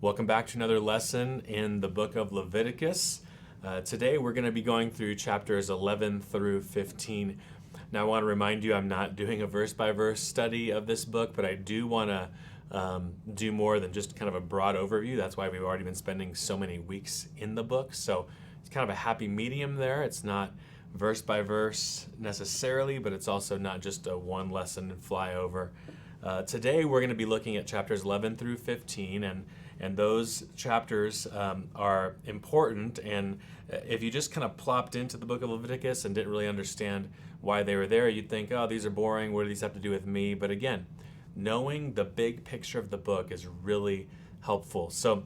Welcome back to another lesson in the book of Leviticus. Today we're going to be going through chapters 11 through 15. Now I want to remind you I'm not doing a verse-by-verse study of this book, but I do want to do more than just kind of a broad overview. That's why we've already been spending so many weeks in the book. So it's kind of a happy medium there. It's not verse by verse necessarily, but it's also not just a one lesson and fly over. Today we're going to be looking at chapters 11 through 15, and those chapters are important. And if you just kind of plopped into the book of Leviticus and didn't really understand why they were there, you'd think, oh, these are boring. What do these have to do with me? But again, knowing the big picture of the book is really helpful. So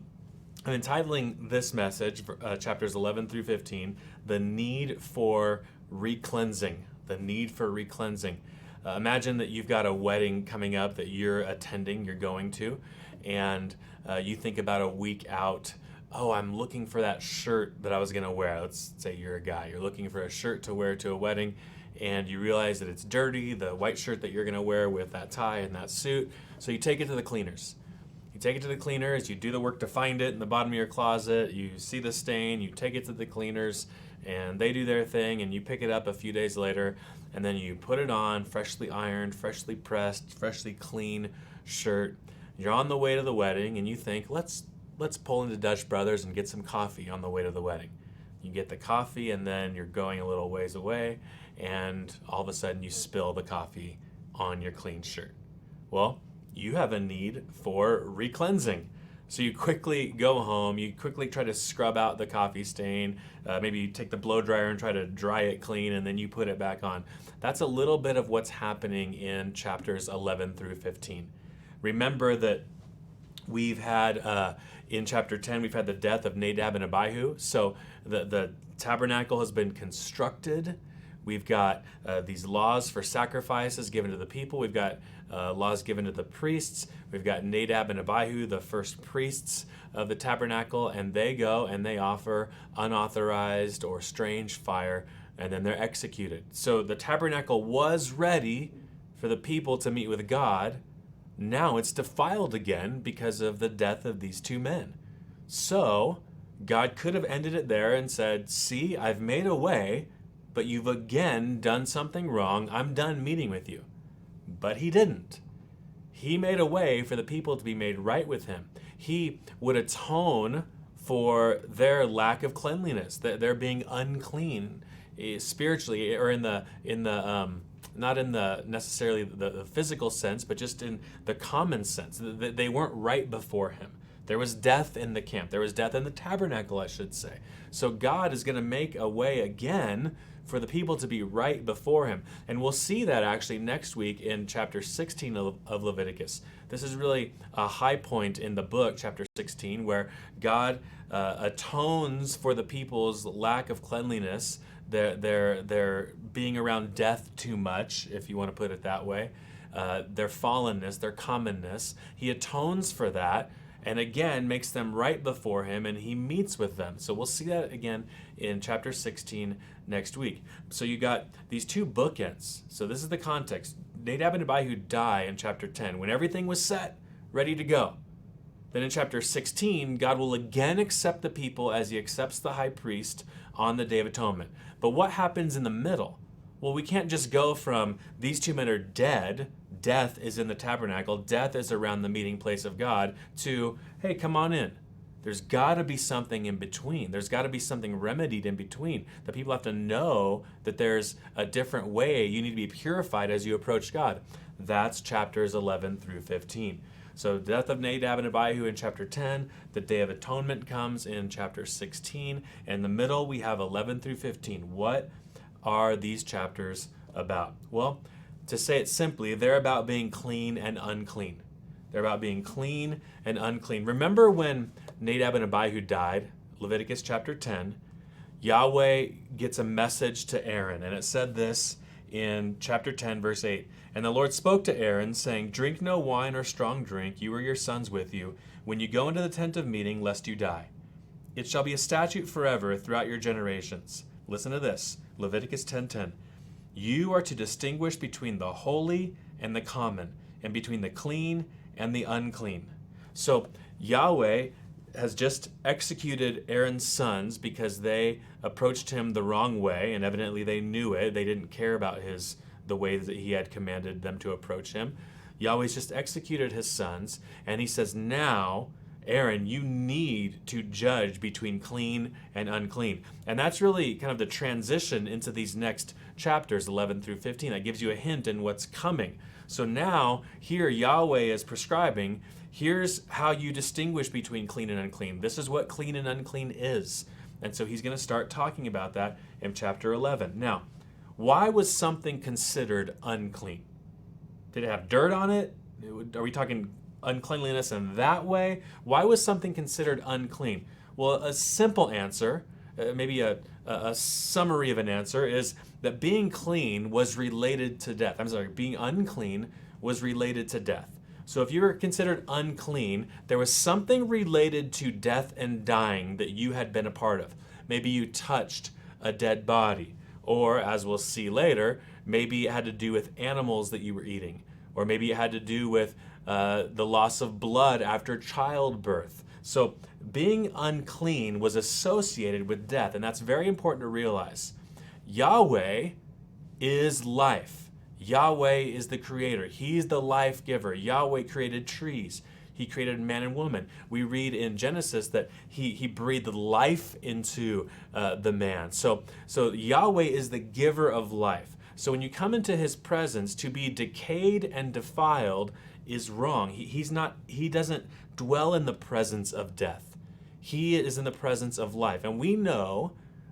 I'm entitling this message, chapters 11 through 15, The Need for Recleansing. The Need for Recleansing. Imagine that you've got a wedding coming up that you're attending, you're going to, and you think about a week out, oh, I'm looking for that shirt that I was going to wear. Let's say you're a guy. You're looking for a shirt to wear to a wedding, and you realize that it's dirty, the white shirt that you're going to wear with that tie and that suit. So you take it to the cleaners. You take it to the cleaners, you do the work to find it in the bottom of your closet, you see the stain, you take it to the cleaners, and they do their thing, and you pick it up a few days later, and then you put it on, freshly ironed, freshly pressed, freshly clean shirt. You're on the way to the wedding, and you think, let's pull into Dutch Brothers and get some coffee on the way to the wedding. You get the coffee, and then you're going a little ways away, and all of a sudden you spill the coffee on your clean shirt. Well, you have a need for recleansing. So you quickly go home, you quickly try to scrub out the coffee stain, maybe you take the blow dryer and try to dry it clean, and then you put it back on. That's a little bit of what's happening in chapters 11 through 15. Remember that we've had, in chapter 10, we've had the death of Nadab and Abihu. So the tabernacle has been constructed. We've got these laws for sacrifices given to the people. We've got laws given to the priests. We've got Nadab and Abihu, the first priests of the tabernacle, and they go and they offer unauthorized or strange fire, and then they're executed. So the tabernacle was ready for the people to meet with God. Now it's defiled again because of the death of these two men. So God could have ended it there and said, see, I've made a way, but you've again done something wrong. I'm done meeting with you. But he didn't. He made a way for the people to be made right with him. He would atone for their lack of cleanliness, their being unclean spiritually, or in the not in the necessarily the physical sense, but just in the common sense. They weren't right before him. There was death in the camp. There was death in the tabernacle, I should say. So God is going to make a way again for the people to be right before him. And we'll see that actually next week in chapter 16 of Leviticus. This is really a high point in the book, chapter 16, where God atones for the people's lack of cleanliness, their being around death too much, if you want to put it that way, their fallenness, their commonness. He atones for that, and again makes them right before him, and he meets with them. So we'll see that again in chapter 16 next week. So you got these two bookends. So this is the context. Nadab and Abihu die in chapter 10 when everything was set, ready to go. Then in chapter 16, God will again accept the people as he accepts the high priest on the Day of Atonement. But what happens in the middle? Well, we can't just go from these two men are dead, death is in the tabernacle, death is around the meeting place of God, to, hey, come on in. There's got to be something in between. There's got to be something remedied in between. The people have to know that there's a different way. You need to be purified as you approach God. That's chapters 11 through 15. So death of Nadab and Abihu in chapter 10. The Day of Atonement comes in chapter 16. And in the middle, we have 11 through 15. What are these chapters about? Well, to say it simply, they're about being clean and unclean. They're about being clean and unclean. Remember when Nadab and Abihu died, Leviticus chapter 10, Yahweh gets a message to Aaron, and it said this in chapter 10, verse 8. And the Lord spoke to Aaron, saying, drink no wine or strong drink, you or your sons with you, when you go into the tent of meeting, lest you die. It shall be a statute forever throughout your generations. Listen to this, Leviticus 10:10. You are to distinguish between the holy and the common, and between the clean and the unclean. So Yahweh has just executed Aaron's sons because they approached him the wrong way, and evidently they knew it. They didn't care about the way that he had commanded them to approach him. Yahweh's just executed his sons, and he says, now, Aaron, you need to judge between clean and unclean. And that's really kind of the transition into these next chapters, 11 through 15. That gives you a hint in what's coming. So now, here, Yahweh is prescribing, here's how you distinguish between clean and unclean. This is what clean and unclean is. And so he's going to start talking about that in chapter 11. Now, why was something considered unclean? Did it have dirt on it? Are we talking uncleanliness in that way? Why was something considered unclean? Well, a simple answer, maybe a summary of an answer, is that being clean was related to death. Being unclean was related to death. So if you were considered unclean, there was something related to death and dying that you had been a part of. Maybe you touched a dead body, or as we'll see later, maybe it had to do with animals that you were eating, or maybe it had to do with the loss of blood after childbirth. So being unclean was associated with death, and that's very important to realize. Yahweh is life. Yahweh is the creator. He's the life giver. Yahweh created trees. He created man and woman. We read in Genesis that he breathed life into the man. So Yahweh is the giver of life. So when you come into his presence, to be decayed and defiled is wrong. He doesn't dwell in the presence of death. He is in the presence of life. And we know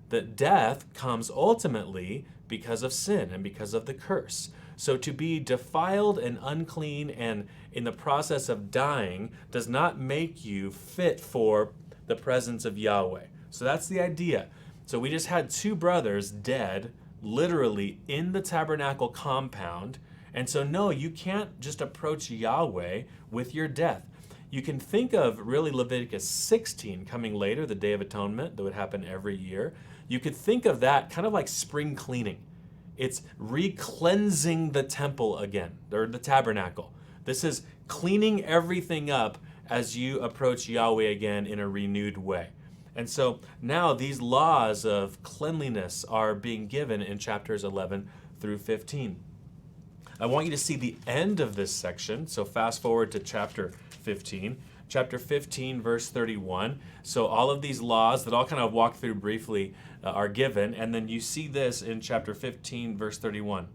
that death comes ultimately because of sin and because of the curse. So to be defiled and unclean and in the process of dying does not make you fit for the presence of Yahweh. So that's the idea. So we just had two brothers dead, literally in the tabernacle compound. And so no, you can't just approach Yahweh with your death. You can think of really Leviticus 16 coming later, the Day of Atonement that would happen every year. You could think of that kind of like spring cleaning. It's re-cleansing the temple again, or the tabernacle. This is cleaning everything up as you approach Yahweh again in a renewed way. And so now these laws of cleanliness are being given in chapters 11 through 15. I want you to see the end of this section, so fast forward to chapter 15. Chapter 15, verse 31. So all of these laws that I'll kind of walk through briefly are given, and then you see this in chapter 15, verse 31.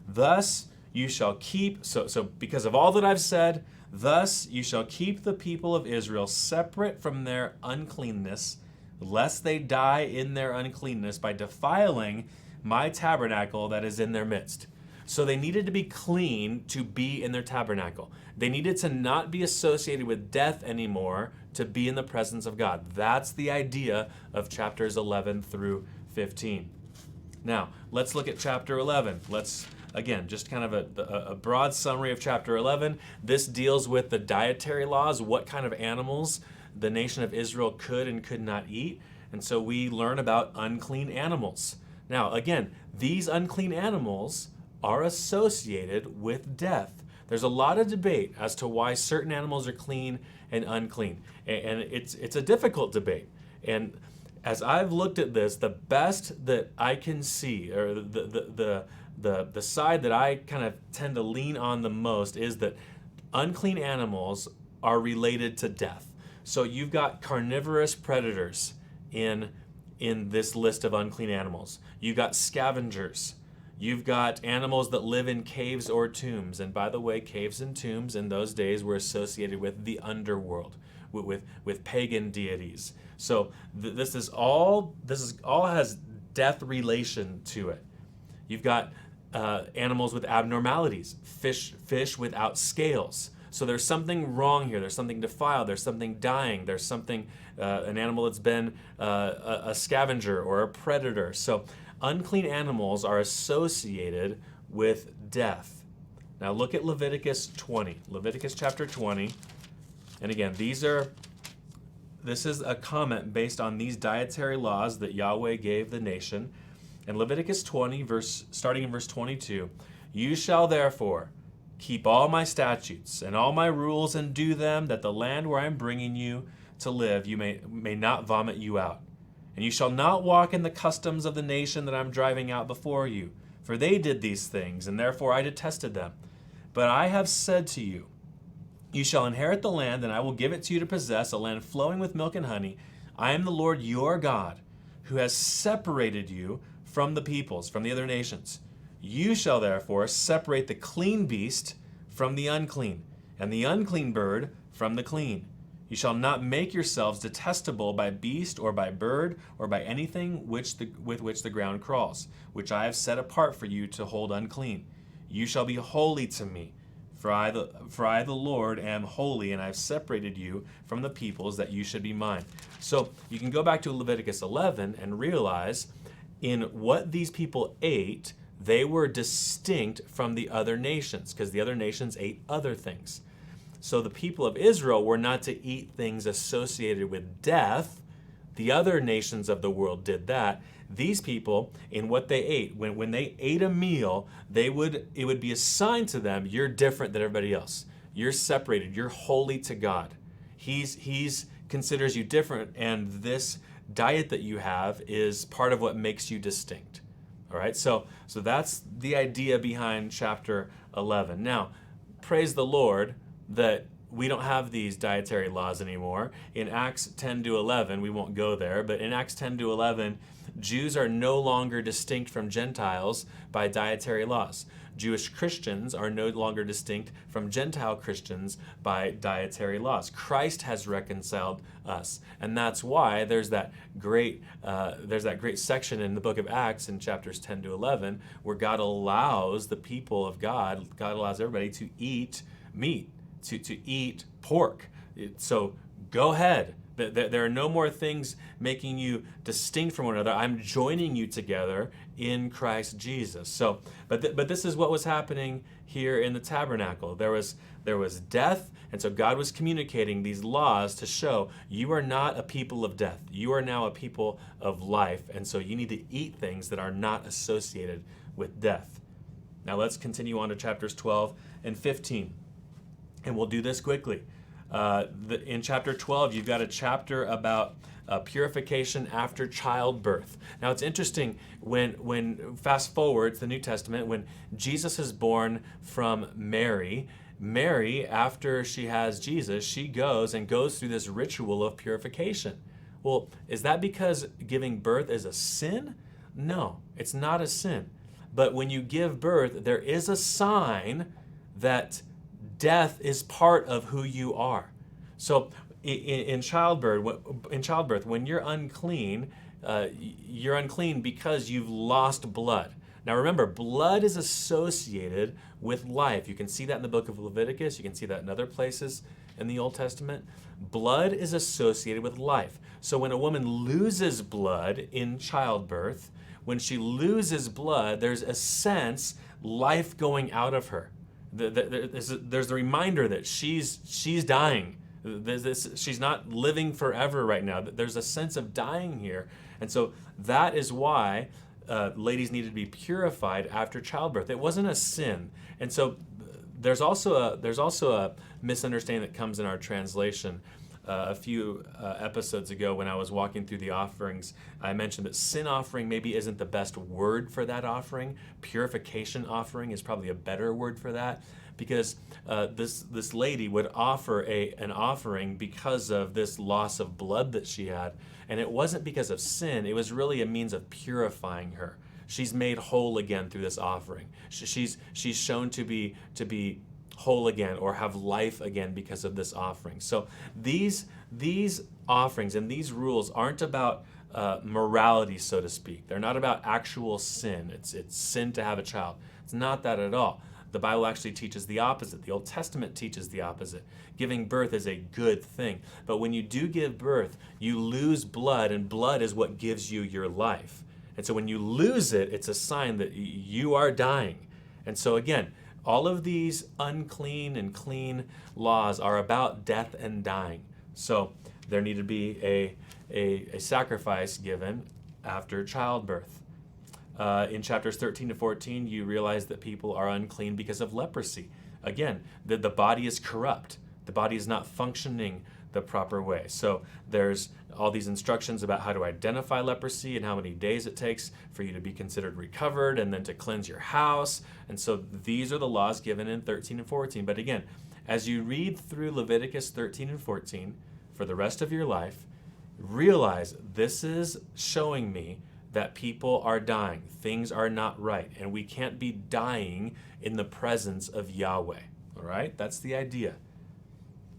Thus you shall keep, so because of all that I've said, thus you shall keep the people of Israel separate from their uncleanness, lest they die in their uncleanness by defiling my tabernacle that is in their midst. So they needed to be clean to be in their tabernacle. They needed to not be associated with death anymore to be in the presence of God. That's the idea of chapters 11 through 15. Now, let's look at chapter 11. Let's, again, just kind of a broad summary of chapter 11. This deals with the dietary laws, what kind of animals the nation of Israel could and could not eat. And so we learn about unclean animals. Now, again, these unclean animals are associated with death. There's a lot of debate as to why certain animals are clean and unclean. And it's a difficult debate. And as I've looked at this, the best that I can see, or the side that I kind of tend to lean on the most, is that unclean animals are related to death. So you've got carnivorous predators in this list of unclean animals. You've got scavengers. You've got animals that live in caves or tombs. And by the way, caves and tombs in those days were associated with the underworld, with pagan deities. So this all has death relation to it. You've got animals with abnormalities, fish without scales. So there's something wrong here. There's something defiled. There's something dying. There's something, an animal that's been a scavenger or a predator. So unclean animals are associated with death. Now look at Leviticus 20. Leviticus chapter 20. And again, this is a comment based on these dietary laws that Yahweh gave the nation. In Leviticus 20, starting in verse 22, you shall therefore keep all my statutes and all my rules and do them, that the land where I am bringing you to live, you may not vomit you out. And you shall not walk in the customs of the nation that I'm driving out before you, for they did these things, and therefore I detested them. But I have said to you, you shall inherit the land, and I will give it to you to possess, a land flowing with milk and honey. I am the Lord your God, who has separated you from the peoples, from the other nations. You shall therefore separate the clean beast from the unclean, and the unclean bird from the clean. You shall not make yourselves detestable by beast or by bird or by anything with which the ground crawls, which I have set apart for you to hold unclean. You shall be holy to me, for I the Lord am holy, and I have separated you from the peoples that you should be mine. So you can go back to Leviticus 11 and realize in what these people ate, they were distinct from the other nations, because the other nations ate other things. So the people of Israel were not to eat things associated with death. The other nations of the world did that. These people, in what they ate, when they ate a meal, it would be assigned to them, you're different than everybody else. You're separated. You're holy to God. He's considers you different, and this diet that you have is part of what makes you distinct. All right, so that's the idea behind chapter 11. Now, praise the Lord that we don't have these dietary laws anymore. In Acts 10 to 11, we won't go there, but in Acts 10 to 11, Jews are no longer distinct from Gentiles by dietary laws. Jewish Christians are no longer distinct from Gentile Christians by dietary laws. Christ has reconciled us, and that's why there's that great section in the book of Acts in chapters 10 to 11 where God allows the people of God allows everybody to eat meat, to eat pork. So go ahead. There are no more things making you distinct from one another. I'm joining you together in Christ Jesus. So, but this is what was happening here in the tabernacle. There was death, and so God was communicating these laws to show you are not a people of death. You are now a people of life, and so you need to eat things that are not associated with death. Now let's continue on to chapters 12 and 15, and we'll do this quickly. In chapter 12, you've got a chapter about purification after childbirth. Now, it's interesting when fast forward to the New Testament, when Jesus is born from Mary, after she has Jesus, she goes through this ritual of purification. Well, is that because giving birth is a sin? No, it's not a sin. But when you give birth, there is a sign that death is part of who you are. So in childbirth, when you're unclean because you've lost blood. Now remember, blood is associated with life. You can see that in the book of Leviticus. You can see that in other places in the Old Testament. Blood is associated with life. So when a woman loses blood in childbirth, when she loses blood, there's a sense life going out of her. There's the reminder that she's dying. She's not living forever right now. There's a sense of dying here. And so that is why ladies needed to be purified after childbirth. It wasn't a sin. And so there's also a misunderstanding that comes in our translation. A few episodes ago when I was walking through the offerings, I mentioned that sin offering maybe isn't the best word for that offering. Purification offering is probably a better word for that, because this lady would offer an offering because of this loss of blood that she had, and it wasn't because of sin. It was really a means of purifying her. She's made whole again through this offering. She's shown to be whole again or have life again because of this offering. So these offerings and these rules aren't about morality, so to speak. They're not about actual sin. It's sin to have a child. It's not that at all. The Bible actually teaches the opposite. The Old Testament teaches the opposite. Giving birth is a good thing. But when you do give birth, you lose blood, and blood is what gives you your life. And so when you lose it, it's a sign that you are dying. And so again, all of these unclean and clean laws are about death and dying. So there needed to be a sacrifice given after childbirth. In chapters 13 to 14, you realize that people are unclean because of leprosy. Again, the body is corrupt. The body is not functioning the proper way. So there's all these instructions about how to identify leprosy and how many days it takes for you to be considered recovered and then to cleanse your house. And so these are the laws given in 13 and 14. But again, as you read through Leviticus 13 and 14 for the rest of your life, realize this is showing me that people are dying. Things are not right. And we can't be dying in the presence of Yahweh. All right? That's the idea.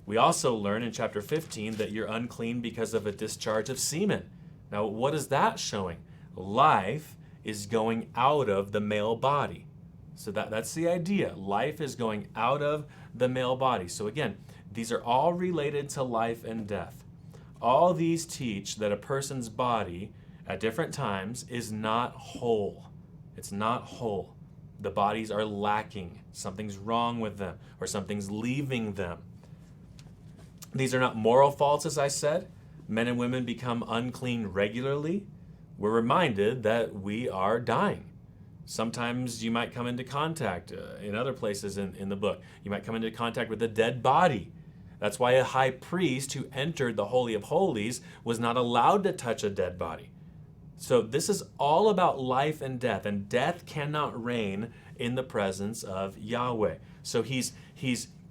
We also learn in chapter 15 that you're unclean because of a discharge of semen. Now, what is that showing? Life is going out of the male body. So that's the idea. Life is going out of the male body. So again, these are all related to life and death. All these teach that a person's body at different times is not whole. It's not whole. The bodies are lacking. Something's wrong with them, or something's leaving them. These are not moral faults, as I said. Men and women become unclean regularly. We're reminded that we are dying. Sometimes you might come into contact, in other places in the book, you might come into contact with a dead body. That's why a high priest who entered the Holy of Holies was not allowed to touch a dead body. So this is all about life and death cannot reign in the presence of Yahweh. So he's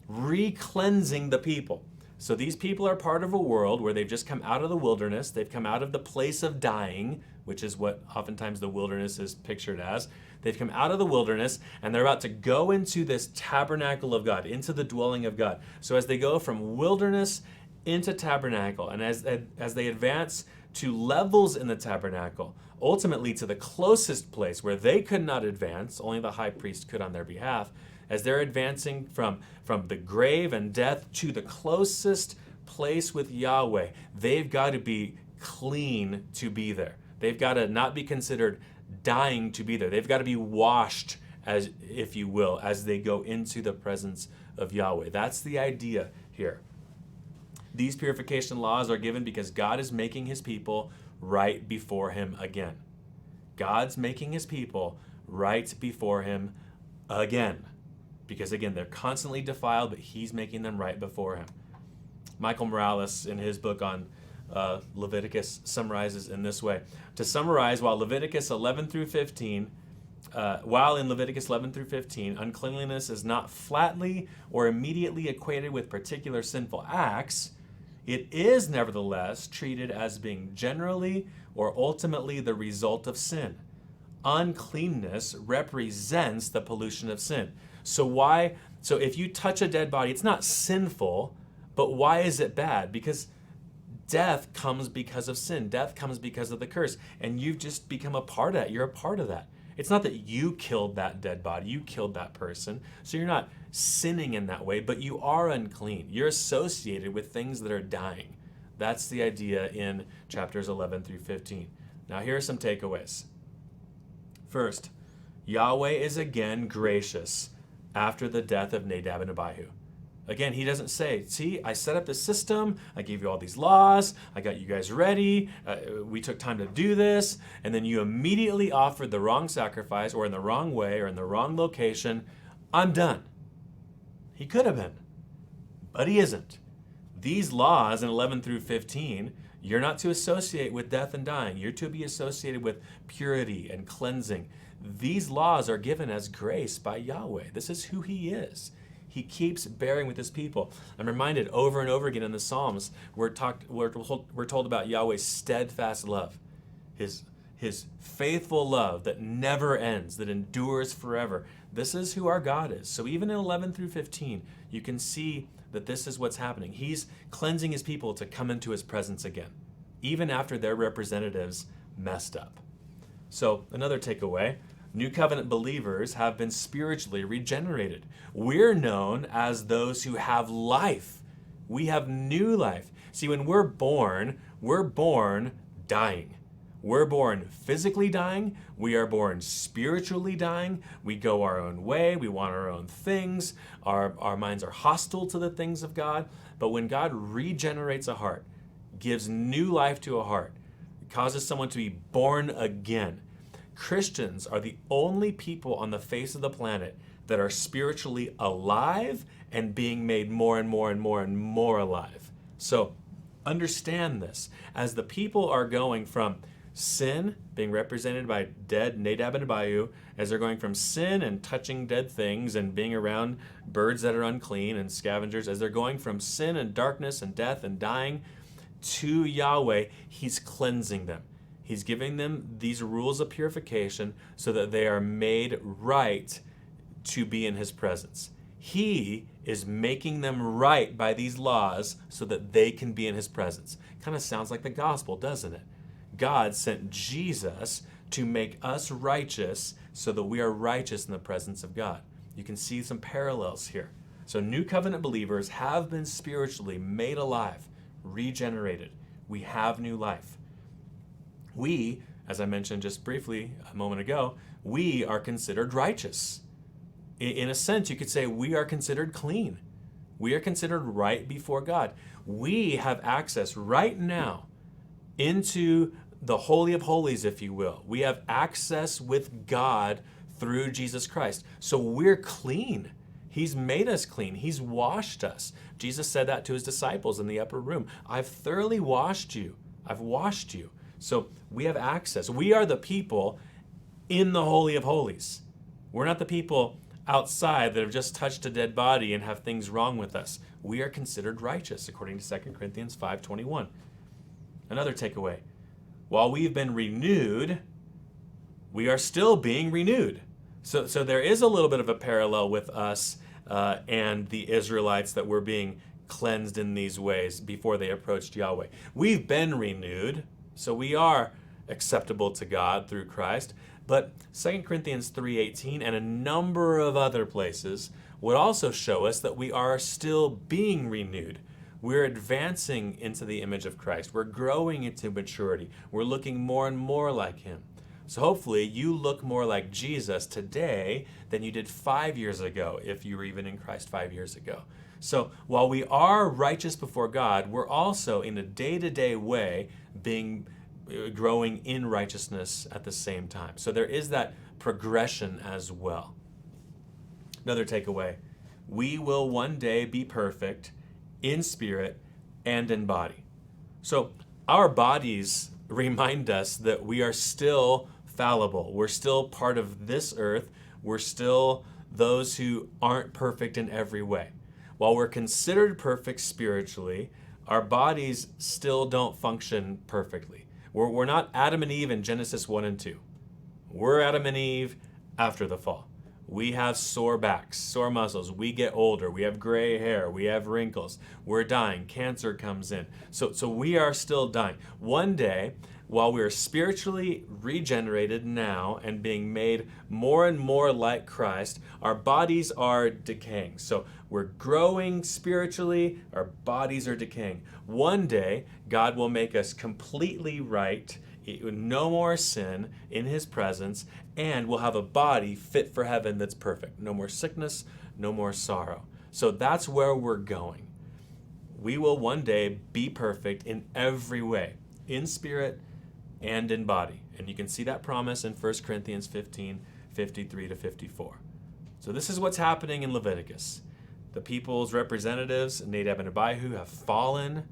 re-cleansing the people. So these people are part of a world where they've just come out of the wilderness. They've come out of the place of dying, which is what oftentimes the wilderness is pictured as. They've come out of the wilderness, and they're about to go into this tabernacle of God, into the dwelling of God. So as they go from wilderness into tabernacle, and as they advance to levels in the tabernacle, ultimately to the closest place where they could not advance, only the high priest could on their behalf, as they're advancing from the grave and death to the closest place with Yahweh, they've got to be clean to be there. They've got to not be considered dying to be there. They've got to be washed, as if you will, as they go into the presence of Yahweh. That's the idea here. These purification laws are given because God is making his people right before him again. God's making his people right before him again. Because again, they're constantly defiled, but he's making them right before him. Michael Morales, in his book on Leviticus, summarizes in this way. To summarize, while in Leviticus 11 through 15, uncleanliness is not flatly or immediately equated with particular sinful acts, it is nevertheless treated as being generally or ultimately the result of sin. Uncleanness represents the pollution of sin. So if you touch a dead body, it's not sinful, but why is it bad? Because death comes because of sin. Death comes because of the curse. And you've just become a part of that. You're a part of that. It's not that you killed that dead body. You killed that person. So you're not sinning in that way, but you are unclean. You're associated with things that are dying. That's the idea in chapters 11 through 15. Now here are some takeaways. First, Yahweh is again gracious after the death of Nadab and Abihu. Again, he doesn't say, see, I set up this system, I gave you all these laws, I got you guys ready, we took time to do this, and then you immediately offered the wrong sacrifice, or in the wrong way, or in the wrong location. I'm done. He could have been, but he isn't. These laws in 11 through 15, you're not to associate with death and dying. You're to be associated with purity and cleansing. These laws are given as grace by Yahweh. This is who he is. He keeps bearing with his people. I'm reminded over and over again in the Psalms, we're told about Yahweh's steadfast love, his faithful love that never ends, that endures forever. This is who our God is. So even in 11 through 15, you can see that this is what's happening. He's cleansing his people to come into his presence again, even after their representatives messed up. So another takeaway, New Covenant believers have been spiritually regenerated. We're known as those who have life. We have new life. See, when we're born dying. We're born physically dying. We are born spiritually dying. We go our own way. We want our own things. Our minds are hostile to the things of God. But when God regenerates a heart, gives new life to a heart, causes someone to be born again, Christians are the only people on the face of the planet that are spiritually alive and being made more and more and more and more alive. So understand this. As the people are going from sin, being represented by dead Nadab and Abihu, as they're going from sin and touching dead things and being around birds that are unclean and scavengers, as they're going from sin and darkness and death and dying to Yahweh, he's cleansing them. He's giving them these rules of purification so that they are made right to be in his presence. He is making them right by these laws so that they can be in his presence. Kind of sounds like the gospel, doesn't it? God sent Jesus to make us righteous so that we are righteous in the presence of God. You can see some parallels here. So new covenant believers have been spiritually made alive, regenerated. We have new life. We, as I mentioned just briefly a moment ago, we are considered righteous. In a sense, you could say we are considered clean. We are considered right before God. We have access right now into the Holy of Holies, if you will. We have access with God through Jesus Christ. So we're clean. He's made us clean. He's washed us. Jesus said that to his disciples in the upper room. I've thoroughly washed you. I've washed you. So we have access. We are the people in the Holy of Holies. We're not the people outside that have just touched a dead body and have things wrong with us. We are considered righteous, according to 2 Corinthians 5:21. Another takeaway. While we've been renewed, we are still being renewed. So there is a little bit of a parallel with us and the Israelites, that we're being cleansed in these ways before they approached Yahweh. We've been renewed, so we are acceptable to God through Christ. But 2 Corinthians 3:18 and a number of other places would also show us that we are still being renewed. We're advancing into the image of Christ. We're growing into maturity. We're looking more and more like him. So hopefully you look more like Jesus today than you did 5 years ago, if you were even in Christ 5 years ago. So while we are righteous before God, we're also in a day-to-day way growing in righteousness at the same time. So there is that progression as well. Another takeaway. We will one day be perfect in spirit and in body. So our bodies remind us that we are still fallible. We're still part of this earth. We're still those who aren't perfect in every way. While we're considered perfect spiritually, our bodies still don't function perfectly. We're not Adam and Eve in Genesis 1 and 2. We're Adam and Eve after the fall. We have sore backs, sore muscles. We get older. We have gray hair. We have wrinkles. We're dying. Cancer comes in. So we are still dying. One day, while we're spiritually regenerated now and being made more and more like Christ, our bodies are decaying. So we're growing spiritually. Our bodies are decaying. One day, God will make us completely right, no more sin in his presence, and we'll have a body fit for heaven that's perfect. No more sickness, no more sorrow. So that's where we're going. We will one day be perfect in every way, in spirit and in body. And you can see that promise in 1 Corinthians 15, 53 to 54. So this is what's happening in Leviticus. The people's representatives, Nadab and Abihu, have fallen.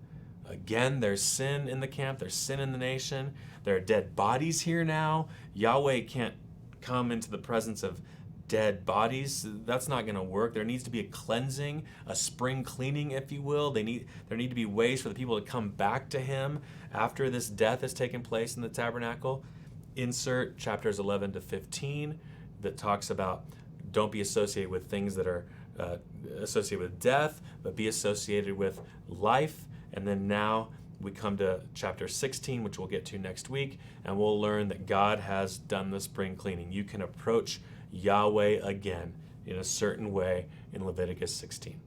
Again, there's sin in the camp. There's sin in the nation. There are dead bodies here now. Yahweh can't come into the presence of dead bodies. That's not going to work. There needs to be a cleansing, a spring cleaning, if you will. There need to be ways for the people to come back to him after this death has taken place in the tabernacle. Insert chapters 11 to 15 that talks about don't be associated with things that are associated with death, but be associated with life. And then now we come to chapter 16, which we'll get to next week, and we'll learn that God has done the spring cleaning. You can approach Yahweh again in a certain way in Leviticus 16.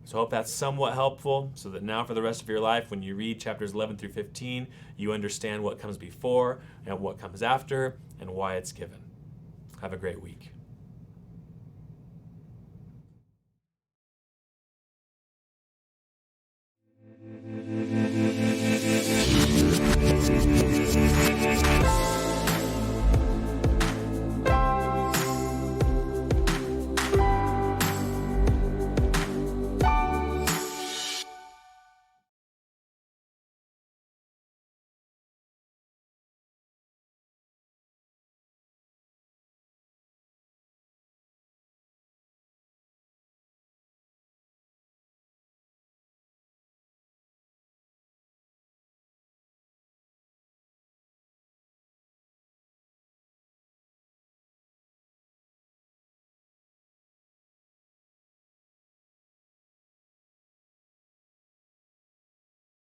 So I hope that's somewhat helpful, so that now for the rest of your life, when you read chapters 11 through 15, you understand what comes before and what comes after and why it's given. Have a great week.